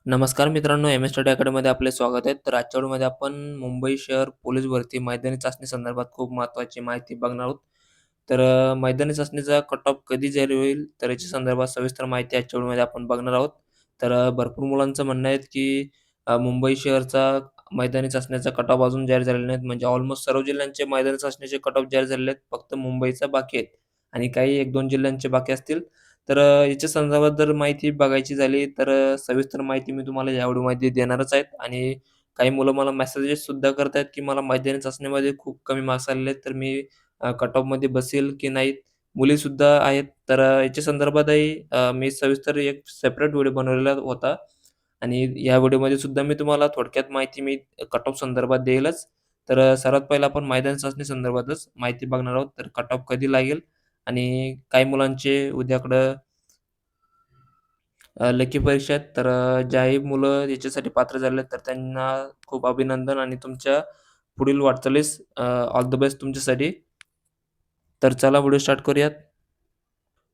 नमस्कार मित्रांनो, M S study अकॅडमीमध्ये आपले स्वागत आहे. तर आजच्या व्हिडिओमध्ये आपण मुंबई शहर पोलीस भरती मैदानी चाचणी संदर्भात खूप महत्त्वाची माहिती बघणार आहोत. तर मैदानी चाचणीचा कट ऑफ कधी जाहीर होईल, तर याच्या संदर्भात सविस्तर माहिती आजच्या व्हिडिओमध्ये आपण बघणार आहोत. तर भरपूर मुलांचं म्हणणं आहे की मुंबई शहरचा मैदानी चाचणीचा कट ऑफ अजून जाहीर झालेला नाहीत. म्हणजे ऑलमोस्ट सर्व जिल्ह्यांचे मैदानी चाचणीचे कट ऑफ जाहीर झालेले आहेत. फक्त मुंबईचा बाकी आहेत आणि काही 1-2 जिल्ह्यांचे बाकी असतील. तर याच्या संदर्भात जर माहिती बघायची झाली तर सविस्तर माहिती मी तुम्हाला या व्हिडिओमध्ये देणारच आहेत आणि काही मुलं मला मेसेजेस सुद्धा करतायत, की मला मैदानी चाचणीमध्ये खूप कमी मार्क्स आलेले आहेत, तर मी कट ऑफमध्ये बसेल की नाही? मुलीसुद्धा आहेत. तर याच्या संदर्भातही मी सविस्तर एक सेपरेट व्हिडिओ बनवलेला होता आणि या व्हिडिओमध्ये सुद्धा मी तुम्हाला थोडक्यात माहिती मी कट ऑफ संदर्भात देईलच. तर सर्वात पहिला आपण मैदानी चाचणी संदर्भातच माहिती बघणार आहोत. तर कट ऑफ कधी लागेल आणि काही मुलांचे उद्याकडं लेखी परीक्षा आहेत. तर ज्याही मुलं याच्यासाठी पात्र झाले आहेत, तर त्यांना खूप अभिनंदन आणि तुमच्या पुढील वाटचालीस ऑल द बेस्ट तुमच्यासाठी. तर चला व्हिडिओ स्टार्ट करूयात.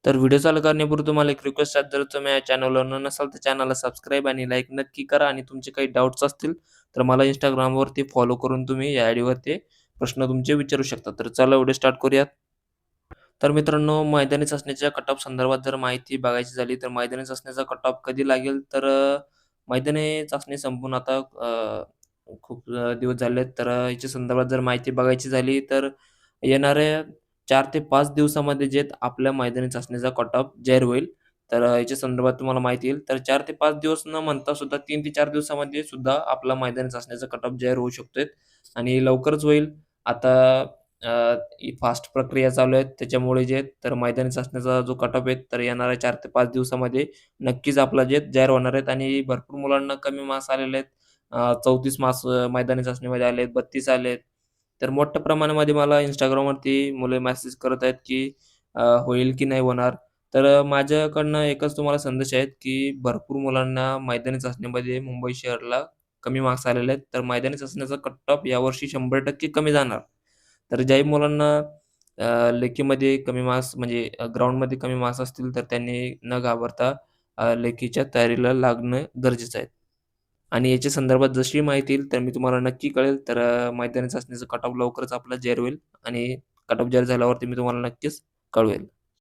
तर व्हिडिओ चालू करण्यापूर्वी तुम्हाला एक रिक्वेस्ट आहे, जर तुम्ही या चॅनलवर नसाल तर चॅनलला सबस्क्राईब आणि लाईक नक्की करा आणि तुमचे काही डाउट्स असतील तर मला Instagramवरती फॉलो करून तुम्ही या आयडीवरती प्रश्न तुमचे विचारू शकता. तर चला व्हिडिओ स्टार्ट करूयात. तर मित्रांनो, मैदानी चाचणीच्या कट ऑफ संदर्भात जर माहिती बघायची झाली, तर मैदानी चाचणीचा कट ऑफ कधी लागेल? तर मैदानी चाचणी संपून आता खूप दिवस झाले आहेत. तर याच्या संदर्भात जर माहिती बघायची झाली, तर येणाऱ्या 4 ते 5 दिवसामध्ये जे आपल्या मैदानी चाचणीचा कट ऑफ जाहीर होईल. तर याच्या संदर्भात तुम्हाला माहिती येईल. तर 4 ते 5 दिवस न म्हणता सुद्धा 3 ते 4 दिवसामध्ये सुद्धा आपला मैदानी चाचणीचा कट ऑफ जाहीर होऊ शकतोय आणि लवकरच होईल. आता ही फास्ट प्रक्रिया चालू आहे त्याच्यामुळे जे तर मैदानी चाचणीचा जो कट ऑफ आहे तर येणाऱ्या 4 ते 5 दिवसामध्ये नक्कीच आपला जे जाहीर होणार आहेत आणि भरपूर मुलांना कमी मार्क्स आलेले आहेत. 34 मार्क्स मैदानी चाचणीमध्ये आले आहेत, 32 आले आहेत. तर मोठ्या प्रमाणामध्ये मला Instagramवरती मुले मेसेज करत आहेत, की होईल की नाही होणार. तर माझ्याकडनं एकच तुम्हाला संदेश आहेत, की भरपूर मुलांना मैदानी चाचणीमध्ये मुंबई शहरला कमी मार्क्स आलेले आहेत. तर मैदानी चाचणीचा कट ऑफ यावर्षी 100% कमी जाणार. तर ज्याही मुलांना लेखीमध्ये कमी मार्क्स म्हणजे ग्राउंडमध्ये कमी मार्क्स असतील, तर त्यांनी न घाबरता लेखीच्या तयारीला लागणं गरजेचं आहे. आणि याच्या संदर्भात जशी माहिती येईल, तर मी तुम्हाला नक्की कळेल. तर मैदानी चाचणीचं कट ऑफ लवकरच आपला जाहीर होईल आणि कट ऑफ जाहीर झाल्यावरती मी तुम्हाला नक्कीच कळवेल.